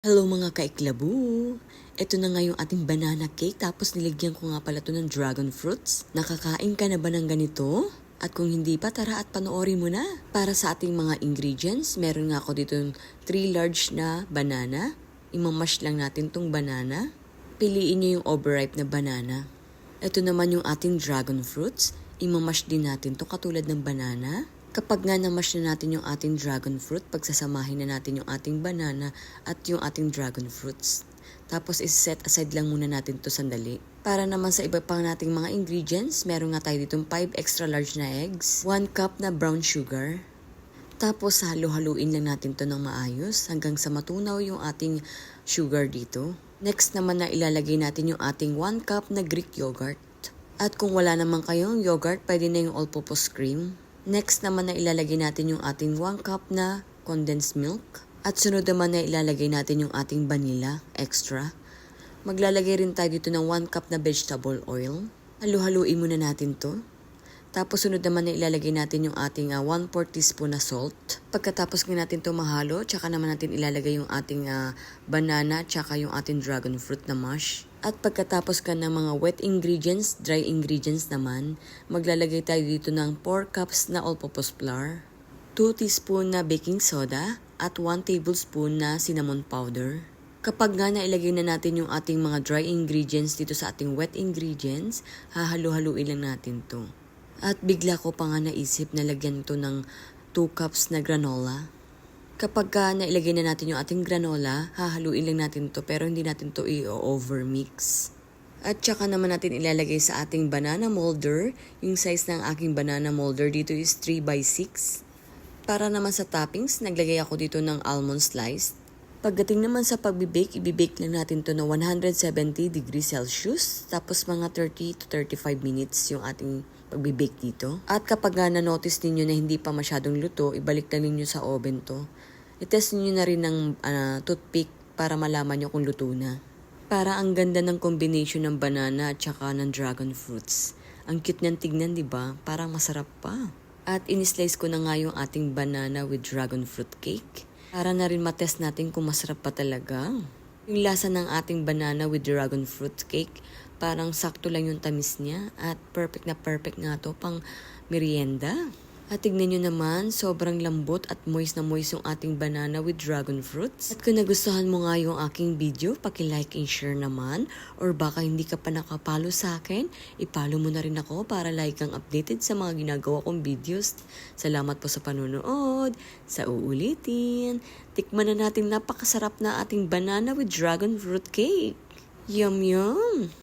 Hello mga kaiklabu! Ito na nga yung ating banana cake tapos nilagyan ko nga pala ito ng dragon fruits. Nakakain ka na ba ng ganito? At kung hindi pa, tara at panoorin mo na. Para sa ating mga ingredients, meron nga ako dito 3 large na banana. Imamash lang natin tong banana. Piliin nyo yung overripe na banana. Ito naman yung ating dragon fruits. Imamash din natin to katulad ng banana. Kapag nga na-mash na natin yung ating dragon fruit, pagsasamahin na natin yung ating banana at yung ating dragon fruits. Tapos is-set aside lang muna natin to sandali. Para naman sa iba pang nating mga ingredients, meron nga tayo ditong 5 extra large na eggs, 1 cup na brown sugar. Tapos halo-haluin lang natin to ng maayos hanggang sa matunaw yung ating sugar dito. Next naman na ilalagay natin yung ating 1 cup na Greek yogurt. At kung wala naman kayong yogurt, pwede na yung all-purpose cream. Next naman na ilalagay natin yung ating 1 cup na condensed milk. At sunod naman na ilalagay natin yung ating vanilla extra. Maglalagay rin tayo dito ng 1 cup na vegetable oil. Halu-haluin muna natin to. Tapos sunod naman na ilalagay natin yung ating 1/4 teaspoon na salt. Pagkatapos nga natin to mahalo, tsaka naman natin ilalagay yung ating banana tsaka yung ating dragon fruit na mash. At pagkatapos ka ng mga wet ingredients, dry ingredients naman, maglalagay tayo dito ng 4 cups na all-purpose flour, 2 teaspoon na baking soda, at 1 tablespoon na cinnamon powder. Kapag nga nailagay na natin yung ating mga dry ingredients dito sa ating wet ingredients, hahalo-haluin lang natin to. At bigla ko pa nga naisip na lagyan to ng 2 cups na granola. Kapag nailagay na natin yung ating granola, hahaluin lang natin to pero hindi natin to i-overmix. At saka naman natin ilalagay sa ating banana molder. Yung size ng aking banana molder dito is 3x6. Para naman sa toppings, naglagay ako dito ng almond slice. Pagdating naman sa pag-bake, i-bake lang natin to na 170 degrees Celsius. Tapos mga 30 to 35 minutes yung ating pag-bake dito. At kapag na-notice ninyo na hindi pa masyadong luto, ibalik lang ninyo sa oven to. I-test niyo na rin ng toothpick para malaman nyo kung luto na. Para ang ganda ng combination ng banana at saka ng dragon fruits. Ang cute niyang tignan, di ba? Parang masarap pa. At in-slice ko na nga yung ating banana with dragon fruit cake. Para na rin matest natin kung masarap pa talaga. Yung lasa ng ating banana with dragon fruit cake, parang sakto lang yung tamis niya. At perfect na perfect nga to pang merienda. At tignan nyo naman, sobrang lambot at moist na moist yung ating banana with dragon fruits. At kung nagustuhan mo nga yung aking video, paki-like and share naman. Or baka hindi ka pa nakapalo sa akin, ipalo mo na rin ako para like kang updated sa mga ginagawa kong videos. Salamat po sa panonood. Sa uulitin, tikman na natin napakasarap na ating banana with dragon fruit cake. Yum yum!